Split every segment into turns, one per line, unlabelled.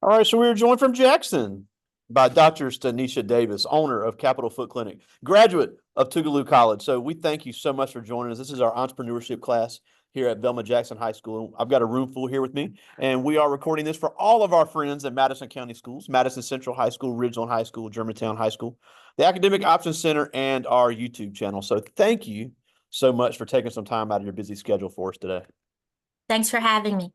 All right, so we were joined from Jackson by Dr. Stanitia Davis, owner of Capital Foot Clinic, graduate of Tougaloo College. So we thank you so much for joining us. This is our entrepreneurship class here at Velma Jackson High School. I've got a room full here with me, and we are recording this for all of our friends at Madison County Schools, Madison Central High School, Ridgeland High School, Germantown High School, the Academic Options Center, and our YouTube channel. So thank you so much for taking some time out of your busy schedule for us today.
Thanks for having me.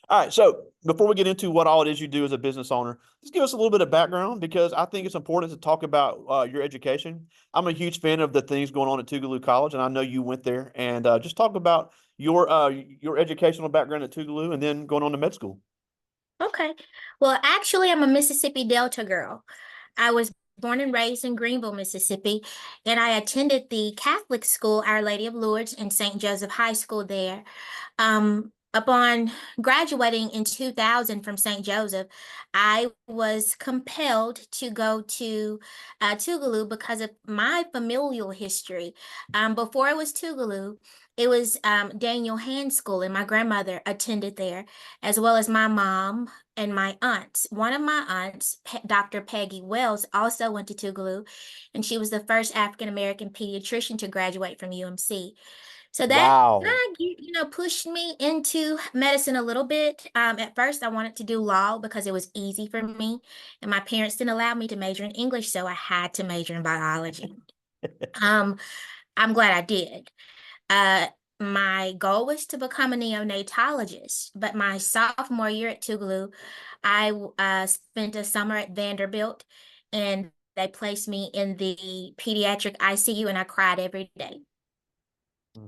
All right, so before we get into what all it is you do as a business owner, just give us a little bit of background because I think it's important to talk about your education. I'm a huge fan of the things going on at Tougaloo College, and I know you went there. And just talk about your educational background at Tougaloo, and then going on to med school.
Okay. Well, actually, I'm a Mississippi Delta girl. I was born and raised in Greenville, Mississippi, and I attended the Catholic school, Our Lady of Lourdes, and St. Joseph High School there. Upon graduating in 2000 from St. Joseph, I was compelled to go to Tougaloo because of my familial history. Before it was Tougaloo, it was Daniel Hand School, and my grandmother attended there, as well as my mom and my aunts. One of my aunts, Dr. Peggy Wells, also went to Tougaloo, and she was the first African-American pediatrician to graduate from UMC. So that
Wow.
kind of, pushed me into medicine a little bit. At first, I wanted to do law because it was easy for me, and my parents didn't allow me to major in English, so I had to major in biology. Um, I'm glad I did. Uh, my goal was to become a neonatologist, but my sophomore year at Tougaloo, I spent a summer at Vanderbilt, and they placed me in the pediatric ICU, and I cried every day.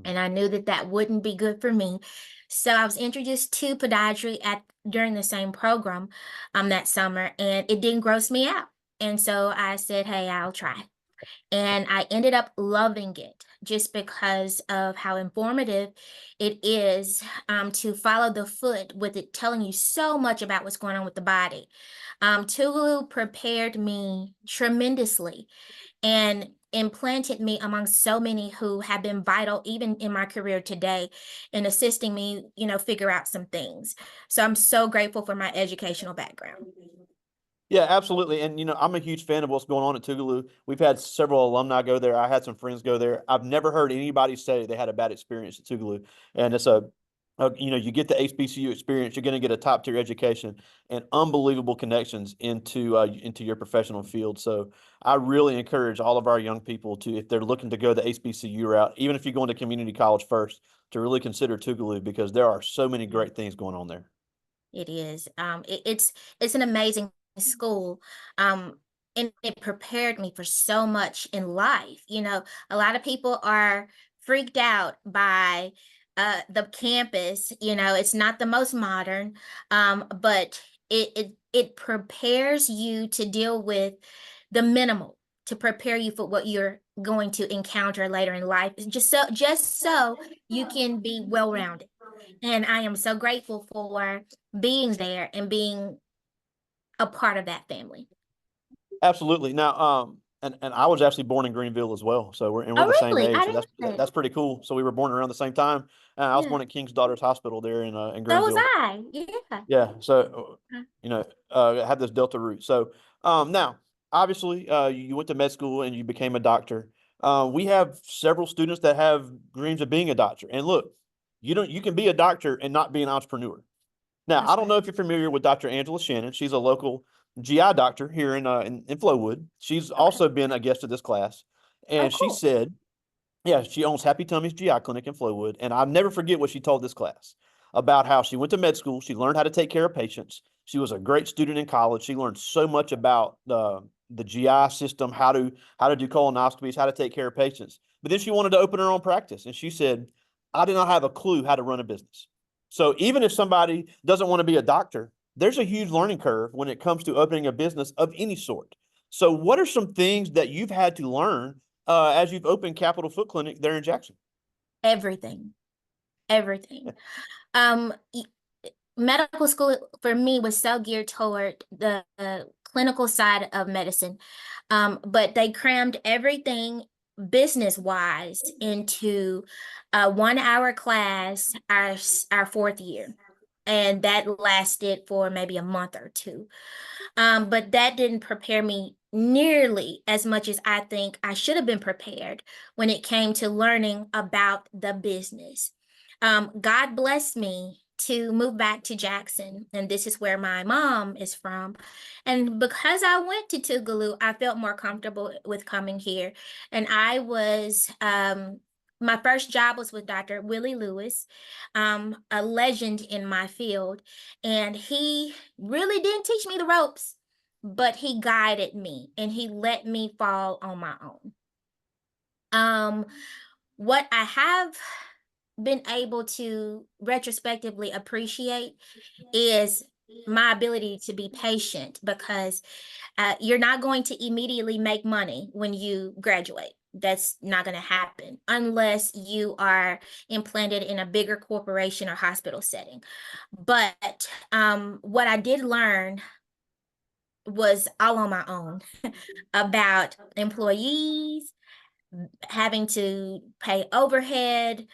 And I knew that that wouldn't be good for me. So I was introduced to podiatry during the same program that summer, and it didn't gross me out. And so I said, hey, I'll try. And I ended up loving it just because of how informative it is to follow the foot with it telling you so much about what's going on with the body. Tougaloo prepared me tremendously and implanted me among so many who have been vital even in my career today in assisting me, figure out some things. So I'm so grateful for my educational background.
Yeah, absolutely. And I'm a huge fan of what's going on at Tougaloo. We've had several alumni go there. I had some friends go there. I've never heard anybody say they had a bad experience at Tougaloo. And it's you get the HBCU experience, you're going to get a top tier education and unbelievable connections into your professional field. So I really encourage all of our young people to, if they're looking to go the HBCU route, even if you're going to community college first, to really consider Tougaloo because there are so many great things going on there.
It is. It's an amazing school. And it prepared me for so much in life. A lot of people are freaked out by the campus. It's not the most modern, but it prepares you to deal with the minimal, to prepare you for what you're going to encounter later in life, just so you can be well-rounded. And I am so grateful for being there and being a part of that family.
Absolutely. Now, and I was actually born in Greenville as well, so we're
Oh,
the same
really?
age,
I
so
didn't know that.
that's pretty cool. So we were born around the same time. I was
Yeah.
born at King's Daughters Hospital there in
So was
Greenville.
I. Yeah.
Yeah, so I have this Delta root. So now, obviously, you went to med school and you became a doctor. We have several students that have dreams of being a doctor, and look, you can be a doctor and not be an entrepreneur. Now,
That's
I don't know
right.
if you're familiar with Dr. Angela Shannon. She's a local GI doctor here in Flowood. She's
Okay.
also been a guest of this class,
Oh,
and she
cool.
said, yeah, she owns Happy Tummy's GI clinic in Flowood, and I'll never forget what she told this class about how she went to med school. She learned how to take care of patients. She was a great student in college. She learned so much about the GI system, how to do colonoscopies, how to take care of patients. But then she wanted to open her own practice, and she said, "I did not have a clue how to run a business." So even if somebody doesn't want to be a doctor, there's a huge learning curve when it comes to opening a business of any sort. So what are some things that you've had to learn as you've opened Capital Foot Clinic there in Jackson?
Everything. Everything. Um, Medical school for me was so geared toward the clinical side of medicine. But they crammed everything business wise into a 1 hour class our fourth year. and that lasted for maybe a month or two. But that didn't prepare me nearly as much as I think I should have been prepared when it came to learning about the business. God blessed me to move back to Jackson, and this is where my mom is from. And because I went to Tougaloo, I felt more comfortable with coming here. And my first job was with Dr. Willie Lewis, a legend in my field. And he really didn't teach me the ropes, but he guided me and he let me fall on my own. Um, what I have been able to retrospectively appreciate is my ability to be patient, because you're not going to immediately make money when you graduate. That's not going to happen unless you are implanted in a bigger corporation or hospital setting. But what I did learn was all on my own about employees, having to pay overhead.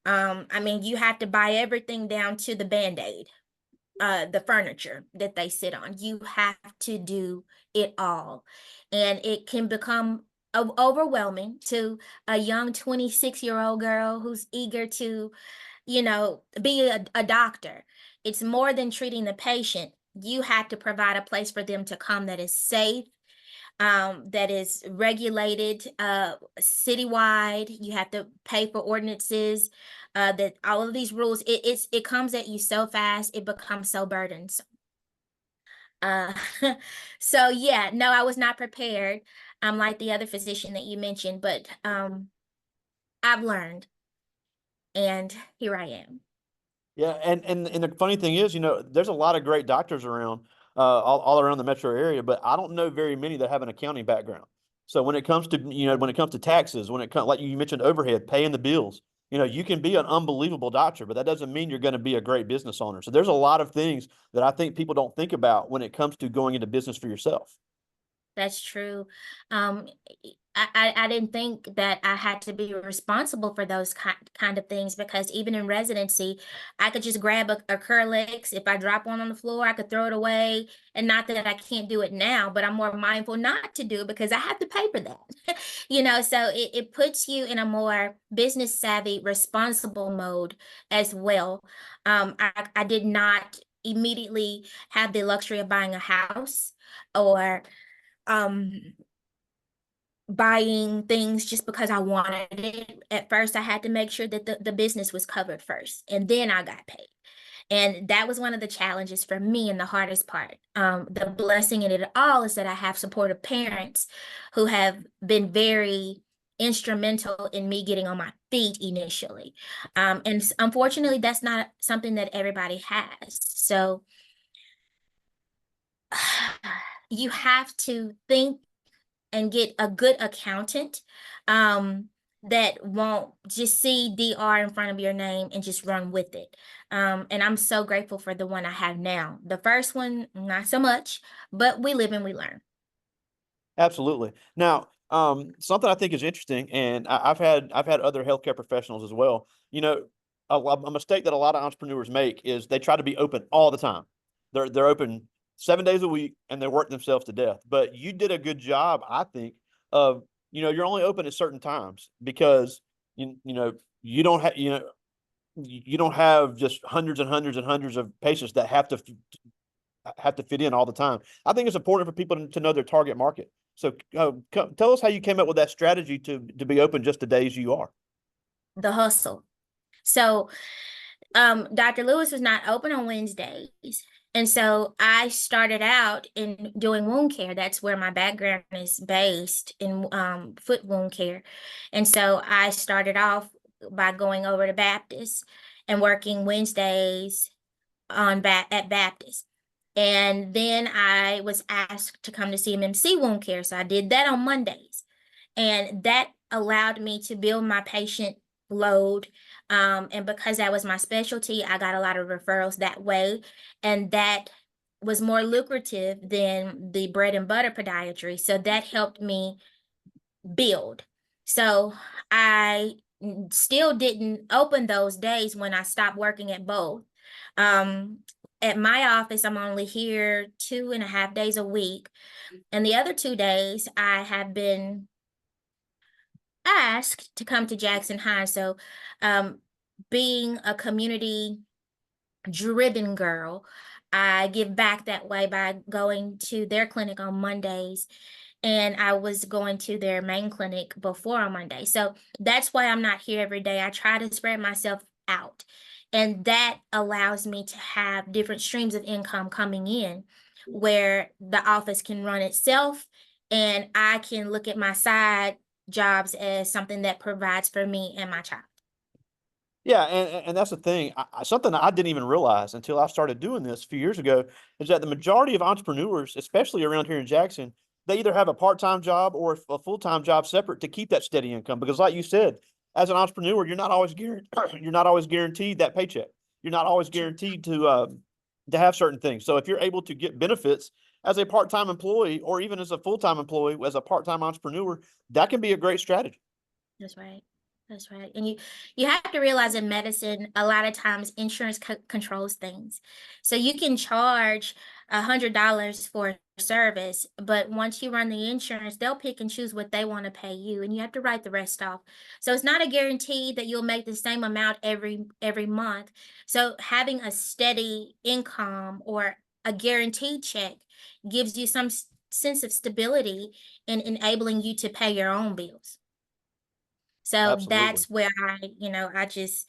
I mean, you have to buy everything down to the Band-Aid, the furniture that they sit on. You have to do it all. And it can become overwhelming to a young 26-year-old girl who's eager to, be a doctor. It's more than treating the patient. You have to provide a place for them to come that is safe, that is regulated citywide. You have to pay for ordinances, that all of these rules, it comes at you so fast, it becomes so burdensome. Uh, so yeah, no, I was not prepared, like the other physician that you mentioned, but I've learned, and here I am.
Yeah, and the funny thing is, there's a lot of great doctors around, all around the metro area, but I don't know very many that have an accounting background. So when it comes to taxes, when it comes, like you mentioned, overhead, paying the bills, you can be an unbelievable doctor, but that doesn't mean you're going to be a great business owner. So there's a lot of things that I think people don't think about when it comes to going into business for yourself.
That's true. Um, I didn't think that I had to be responsible for those kind of things, because even in residency, I could just grab a Curlex. If I drop one on the floor, I could throw it away. And not that I can't do it now, but I'm more mindful not to do it because I have to pay for that. So it puts you in a more business savvy, responsible mode as well. I did not immediately have the luxury of buying a house or um buying things just because I wanted it. At first, I had to make sure that the business was covered first, and then I got paid. And that was one of the challenges for me and the hardest part. The blessing in it all is that I have supportive parents who have been very instrumental in me getting on my feet initially. And unfortunately, that's not something that everybody has. So you have to think and get a good accountant, that won't just see DR in front of your name and just run with it. And I'm so grateful for the one I have now. The first one, not so much, but we live and we learn.
Absolutely. Now, something I think is interesting, and I've had other healthcare professionals as well. A mistake that a lot of entrepreneurs make is they try to be open all the time. They're open 7 days a week and they work themselves to death. But you did a good job, I think, of you're only open at certain times because you don't have you don't have just hundreds and hundreds and hundreds of patients that have to fit in all the time. I think it's important for people to know their target market. So tell us how you came up with that strategy to be open just the days you are.
The hustle. So Dr. Lewis was not open on Wednesdays. And so I started out in doing wound care. That's where my background is based, in foot wound care. And so I started off by going over to Baptist and working Wednesdays at Baptist. And then I was asked to come to CMMC wound care. So I did that on Mondays. And that allowed me to build my patient load. And because that was my specialty, I got a lot of referrals that way. And that was more lucrative than the bread and butter podiatry. So that helped me build. So I still didn't open those days when I stopped working at both. Um, at my office, I'm only here 2.5 days a week. And the other 2 days, I have been asked to come to Jackson High. So, being a community driven girl, I give back that way by going to their clinic on Mondays. And I was going to their main clinic before on Monday. So that's why I'm not here every day. I try to spread myself out. And that allows me to have different streams of income coming in where the office can run itself and I can look at my side jobs as something that provides for me and my child.
Yeah, and that's the thing. Something I didn't even realize until I started doing this a few years ago is that the majority of entrepreneurs, especially around here in Jackson, they either have a part-time job or a full-time job separate to keep that steady income. Because, like you said, as an entrepreneur, you're not always guaranteed you're not always guaranteed that paycheck. You're not always guaranteed to have certain things. So if you're able to get benefits as a part-time employee or even as a full-time employee as a part-time entrepreneur, that can be a great strategy.
That's right. That's right. And you have to realize in medicine, a lot of times insurance controls things. So you can charge $100 for a service, but once you run the insurance, they'll pick and choose what they want to pay you, and you have to write the rest off. So it's not a guarantee that you'll make the same amount every month. So having a steady income or a guaranteed check gives you some sense of stability in enabling you to pay your own bills. So
Absolutely.
that's where I just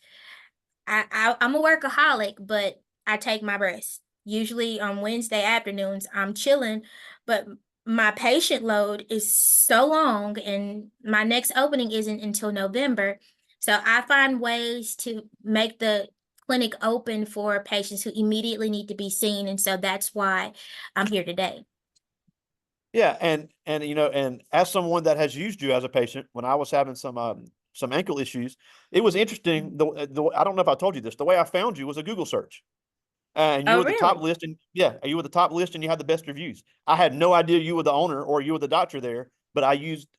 I'm a workaholic, but I take my rest. Usually on Wednesday afternoons, I'm chilling, but my patient load is so long and my next opening isn't until November. So I find ways to make the clinic open for patients who immediately need to be seen. And so that's why I'm here today.
Yeah, and and as someone that has used you as a patient, when I was having some ankle issues, it was interesting. The I don't know if I told you this. The way I found you was a Google search, and you
Oh,
were the top
really?
list, and yeah, you were the top list, and you had the best reviews. I had no idea you were the owner or you were the doctor there, but I used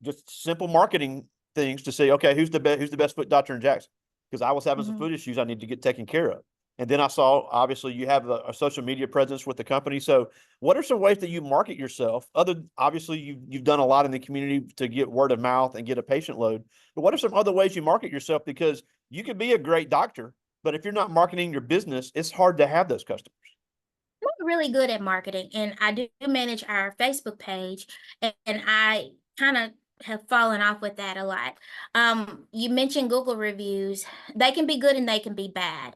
just simple marketing things to say, okay, who's the best foot doctor in Jackson? Because I was having some
Mhm.
foot issues I need to get taken care of. And then I saw obviously you have a social media presence with the company. So what are some ways that you market yourself? Obviously you've done a lot in the community to get word of mouth and get a patient load. But what are some other ways you market yourself? Because you could be a great doctor, but if you're not marketing your business, it's hard to have those customers.
I'm really good at marketing, and I do manage our Facebook page, and I kind of have fallen off with that a lot. You mentioned Google reviews. They can be good and they can be bad.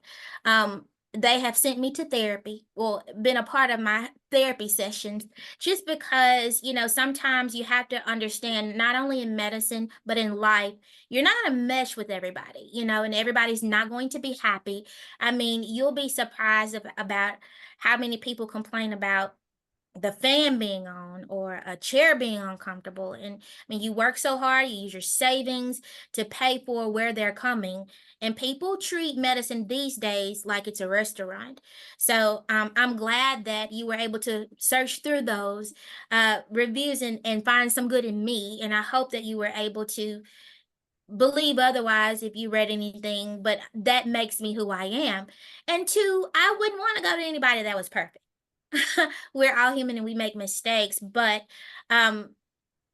They have sent me to therapy, well, been a part of my therapy sessions, just because, sometimes you have to understand, not only in medicine, but in life, you're not going to mesh with everybody, and everybody's not going to be happy. I mean, you'll be surprised about how many people complain about the fan being on or a chair being uncomfortable. And I mean, you work so hard, you use your savings to pay for where they're coming. And people treat medicine these days like it's a restaurant. So I'm glad that you were able to search through those reviews and find some good in me. And I hope that you were able to believe otherwise if you read anything, but that makes me who I am. And two, I wouldn't want to go to anybody that was perfect. We're all human and we make mistakes, but um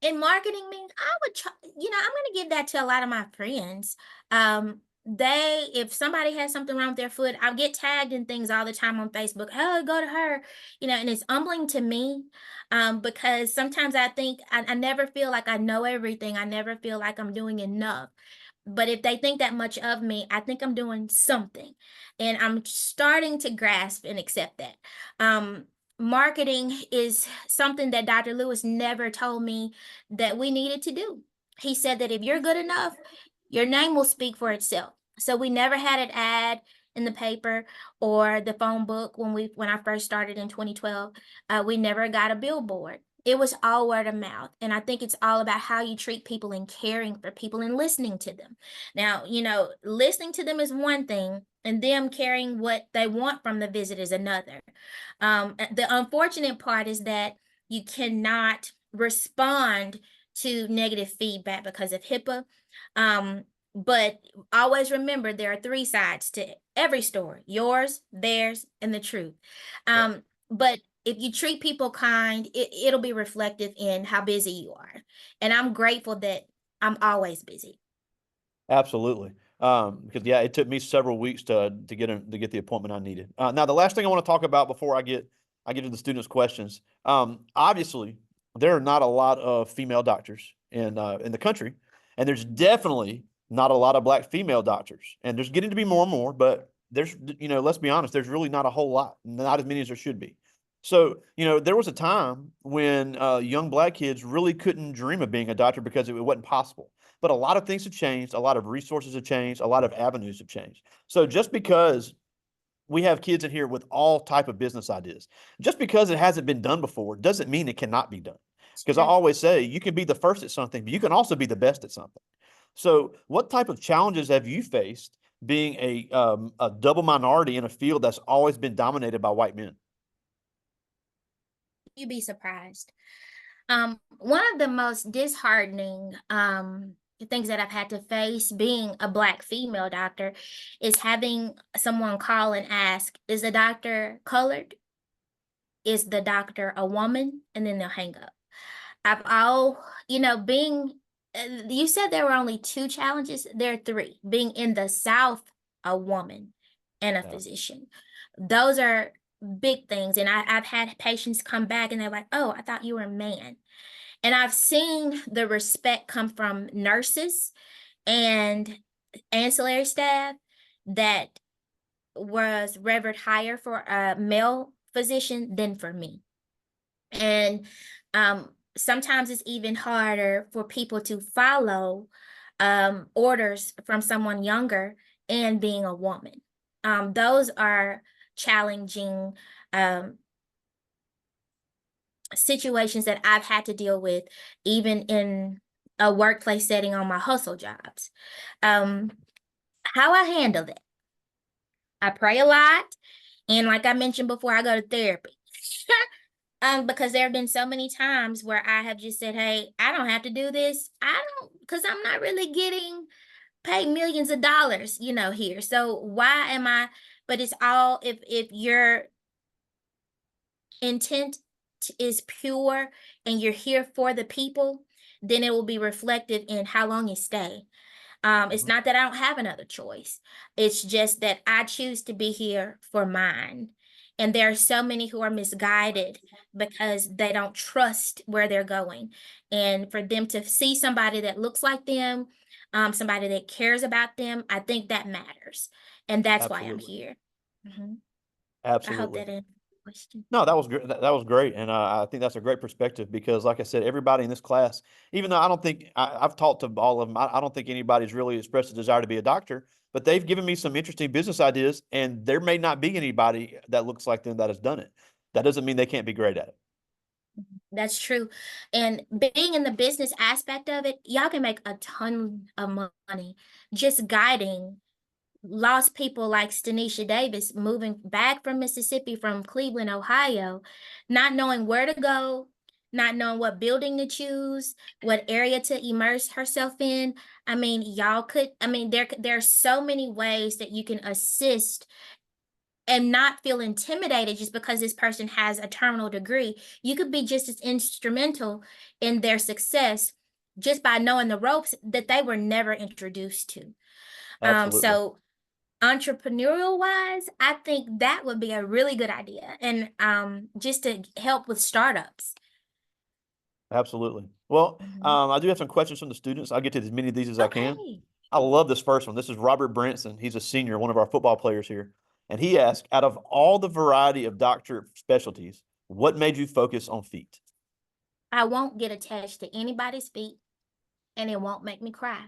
in marketing means I would try, I'm going to give that to a lot of my friends. If somebody has something wrong with their foot, I'll get tagged in things all the time on Facebook. Oh, go to her, and it's humbling to me. Because sometimes I think I never feel like I know everything. I never feel like I'm doing enough. But if they think that much of me, I think I'm doing something. And I'm starting to grasp and accept that. Marketing is something that Dr. Lewis never told me that we needed to do. He said that if you're good enough, your name will speak for itself. So we never had an ad in the paper or the phone book when I first started in 2012. We never got a billboard. It was all word of mouth. And I think it's all about how you treat people and caring for people and listening to them. Now, listening to them is one thing, and them caring what they want from the visit is another. The unfortunate part is that you cannot respond to negative feedback because of HIPAA. But always remember there are three sides to every story: yours, theirs, and the truth.
Yeah.
But if you treat people kind, it'll be reflective in how busy you are. And I'm grateful that I'm always busy.
Absolutely. Because yeah, it took me several weeks to get the appointment I needed. Now, the last thing I want to talk about before I get to the students' questions. Obviously, there are not a lot of female doctors in the country, and there's definitely not a lot of black female doctors. And there's getting to be more and more, but there's let's be honest, there's really not a whole lot, not as many as there should be. So, there was a time when young black kids really couldn't dream of being a doctor because it wasn't possible. But a lot of things have changed. A lot of resources have changed. A lot of avenues have changed. So just because we have kids in here with all type of business ideas, just because it hasn't been done before doesn't mean it cannot be done.
It's
Because I
true.
always say you can be the first at something, but you can also be the best at something. So what type of challenges have you faced being a double minority in a field that's always been dominated by white men?
You'd be surprised. One of the most disheartening things that I've had to face being a black female doctor is having someone call and ask, is the doctor colored? Is the doctor a woman? And then they'll hang up. I've all, being, you said there were only two challenges. There are three. Being in the South, a woman and a
Yeah,
physician. Those are big things. And I've had patients come back and they're like, oh, I thought you were a man. And I've seen the respect come from nurses and ancillary staff that was revered higher for a male physician than for me. And sometimes it's even harder for people to follow orders from someone younger and being a woman. Those are challenging situations that I've had to deal with, even in a workplace setting on my hustle jobs. How I handle that, I pray a lot, and like I mentioned before, I go to therapy. Because there have been so many times where I have just said, hey, I don't have to do this. I don't, because I'm not really getting paid millions of dollars, here. So why am I? But it's all, if your intent is pure and you're here for the people, then it will be reflective in how long you stay. It's
mhm,
not that I don't have another choice. It's just that I choose to be here for mine. And there are so many who are misguided because they don't trust where they're going. And for them to see somebody that looks like them, somebody that cares about them, I think that matters. And that's why I'm
absolutely,
here. Mhm. I hope
absolutely.
that answers the question.
No, that was great. That was great, and I think that's a great perspective because, like I said, everybody in this class, even though I don't think I've talked to all of them, I don't think anybody's really expressed a desire to be a doctor. But they've given me some interesting business ideas, and there may not be anybody that looks like them that has done it. That doesn't mean they can't be great at it.
That's true. And being in the business aspect of it, y'all can make a ton of money just guiding lost people like Stanitia Davis moving back from Mississippi, from Cleveland, Ohio, not knowing where to go, not knowing what building to choose, what area to immerse herself in. I mean, there are so many ways that you can assist and not feel intimidated just because this person has a terminal degree. You could be just as instrumental in their success just by knowing the ropes that they were never introduced to.
Absolutely.
So entrepreneurial wise, I think that would be a really good idea. And just to help with startups.
Absolutely. Well,
Mhm.
I do have some questions from the students. I'll get to as many of these as I can.
Okay.
I love this first one. This is Robert Branson. He's a senior, one of our football players here. And he asked, out of all the variety of doctor specialties, what made you focus on feet?
I won't get attached to anybody's feet and it won't make me cry.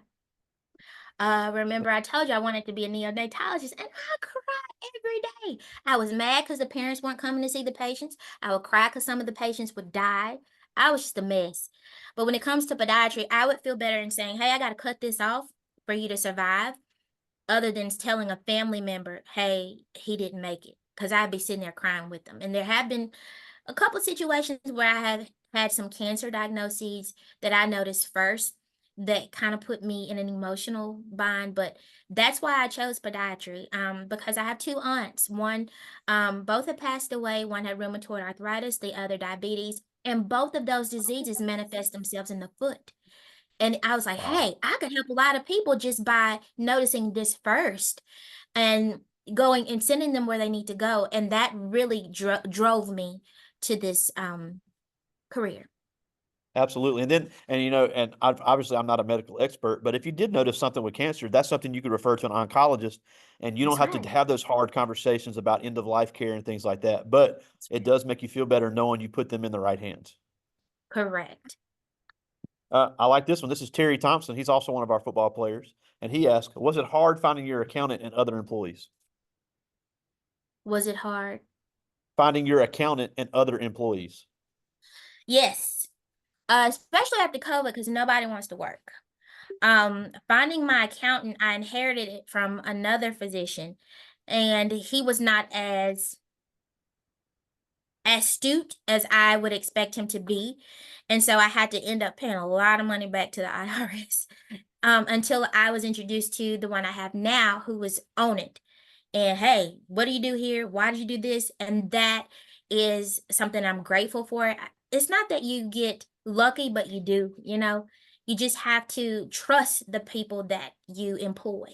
Remember I told you I wanted to be a neonatologist and I cried every day. I was mad because the parents weren't coming to see the patients. I would cry because some of the patients would die. I was just a mess. But when it comes to podiatry, I would feel better in saying, hey, I got to cut this off for you to survive, other than telling a family member, hey, he didn't make it. Because I'd be sitting there crying with them. And there have been a couple situations where I have had some cancer diagnoses that I noticed first. that kind of put me in an emotional bind, but that's why I chose podiatry. Because I have two aunts. One, both had passed away. One had rheumatoid arthritis, the other diabetes, and both of those diseases manifest themselves in the foot. And I was like,
Wow.
hey, I could help a lot of people just by noticing this first and going and sending them where they need to go. And that really drove me to this career.
Absolutely. And then, and obviously I'm not a medical expert, but if you did notice something with cancer, that's something you could refer to an oncologist, and you don't
That's
have
right.
to have those hard conversations about end of life care and things like that. But
That's
it
right.
does make you feel better knowing you put them in the right hands.
Correct.
I like this one. This is Terry Thompson. He's also one of our football players. And he asked, was it hard finding your accountant and other employees?
Was it hard?
Finding your accountant and other employees.
Yes. Especially after COVID, because nobody wants to work. Finding my accountant, I inherited it from another physician, and he was not as astute as I would expect him to be. And so I had to end up paying a lot of money back to the IRS until I was introduced to the one I have now who was on it. And hey, what do you do here? Why did you do this? And that is something I'm grateful for. It's not that you get lucky, but you do, you just have to trust the people that you employ.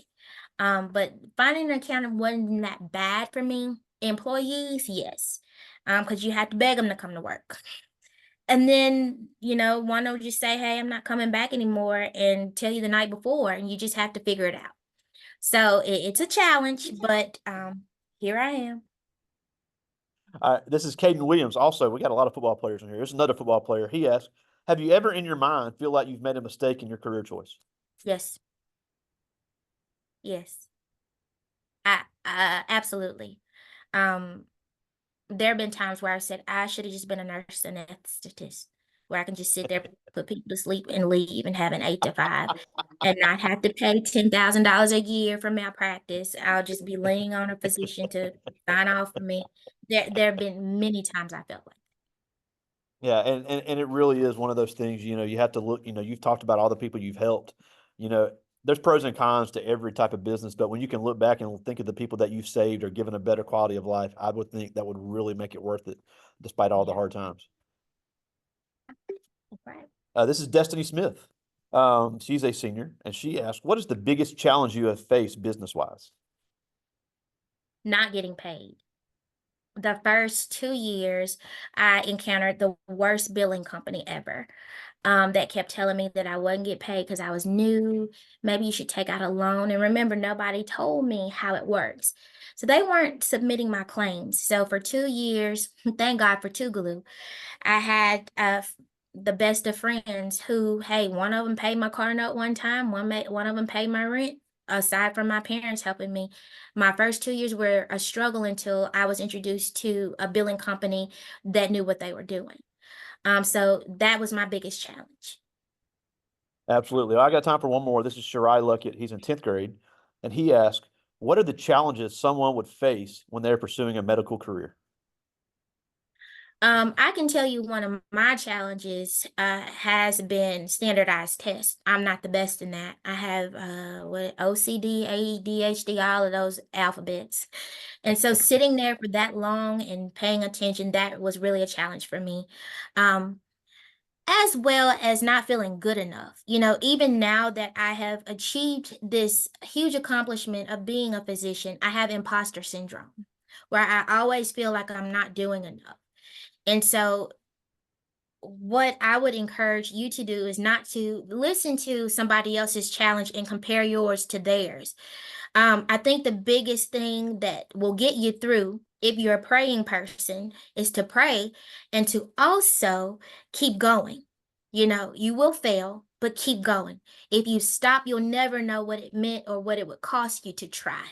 But finding an accountant wasn't that bad for me. Employees, yes, because you had to beg them to come to work. And then, one will just say, hey, I'm not coming back anymore and tell you the night before, and you just have to figure it out. So it's a challenge, but here I am.
This is Caden Williams. Also, we got a lot of football players in here. There's another football player. He asked, have you ever in your mind feel like you've made a mistake in your career choice?
Yes, yes, absolutely. Um, there have been times where I said I should have just been a nurse anesthetist, where I can just sit there, put people to sleep, and leave, and have an 8 to 5, and not have to pay $10,000 a year for malpractice. I'll just be laying on a physician to sign off for me. There have been many times I felt like.
Yeah, and it really is one of those things, you have to look, you've talked about all the people you've helped. You know, there's pros and cons to every type of business, but when you can look back and think of the people that you've saved or given a better quality of life, I would think that would really make it worth it, despite all the
Yeah,
hard times.
right.
This is Destiny Smith. She's a senior, and she asked, "What is the biggest challenge you have faced business-wise?"
Not getting paid. The first 2 years, I encountered the worst billing company ever. That kept telling me that I wouldn't get paid because I was new. Maybe you should take out a loan. And remember, nobody told me how it works. So they weren't submitting my claims. So for 2 years, thank God for Tougaloo, I had the best of friends who, hey, one of them paid my car note one time, one of them paid my rent. Aside from my parents helping me, my first 2 years were a struggle until I was introduced to a billing company that knew what they were doing. So that was my biggest challenge.
Absolutely. I got time for one more. This is Shirai Luckett. He's in 10th grade, and he asked, "What are the challenges someone would face when they're pursuing a medical career?"
I can tell you one of my challenges has been standardized tests. I'm not the best in that. I have what OCD, ADHD, all of those alphabets. And so sitting there for that long and paying attention, that was really a challenge for me. Um, as well as not feeling good enough. Even now that I have achieved this huge accomplishment of being a physician, I have imposter syndrome, where I always feel like I'm not doing enough. And so, what I would encourage you to do is not to listen to somebody else's challenge and compare yours to theirs. I think the biggest thing that will get you through, if you're a praying person, is to pray and to also keep going. You will fail, but keep going. If you stop, you'll never know what it meant or what it would cost you to try.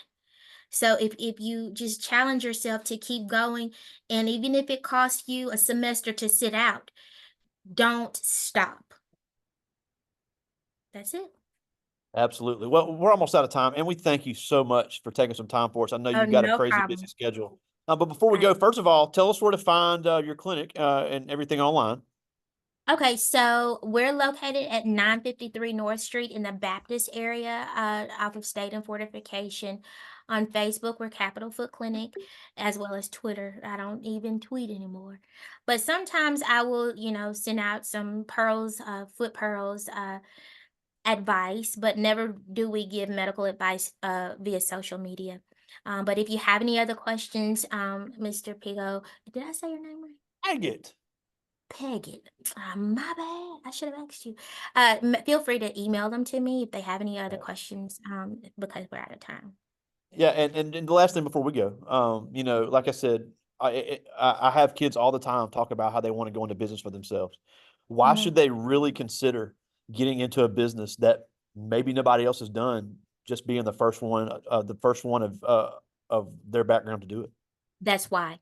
So if you just challenge yourself to keep going, and even if it costs you a semester to sit out, don't stop. That's it.
Absolutely. Well, we're almost out of time, and we thank you so much for taking some time for us. I know
Oh,
you've got a
no
crazy busy
problem.
schedule. But before we
I,
go, first of all, tell us where to find your clinic and everything online.
Okay, so we're located at 953 North Street in the Baptist area, off of State and Fortification. On Facebook, we're Capital Foot Clinic, as well as Twitter. I don't even tweet anymore. But sometimes I will, send out some pearls, foot pearls, advice, but never do we give medical advice via social media. But if you have any other questions, Mr. Pigo, did I say your name right?
Agate.
Peggy. My bad. I should have asked you. Feel free to email them to me if they have any other questions, because we're out of time.
Yeah, and the last thing before we go, like I said, I have kids all the time talk about how they want to go into business for themselves. Why
Mhm.
should they really consider getting into a business that maybe nobody else has done, just being the first one of their background to do it?
That's why,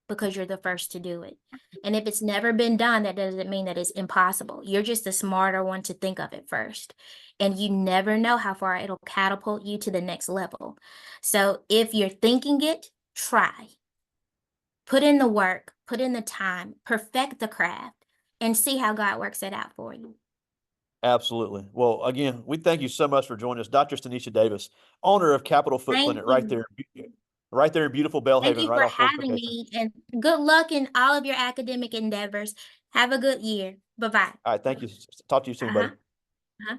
because you're the first to do it. And if it's never been done, that doesn't mean that it's impossible. You're just the smarter one to think of it first. And you never know how far it'll catapult you to the next level. So if you're thinking it, try. Put in the work, put in the time, perfect the craft, and see how God works it out for you.
Absolutely. Well, again, we thank you so much for joining us, Dr. Stanitia Davis, owner of Capital Foot
Thank
Clinic,
you.
right there in beautiful
Thank
Bellhaven,
you
right
for
off
having
Fortification.
me, and good luck in all of your academic endeavors. Have a good year. Bye bye.
All right, thank you. Talk to you soon,
Uh huh.
buddy.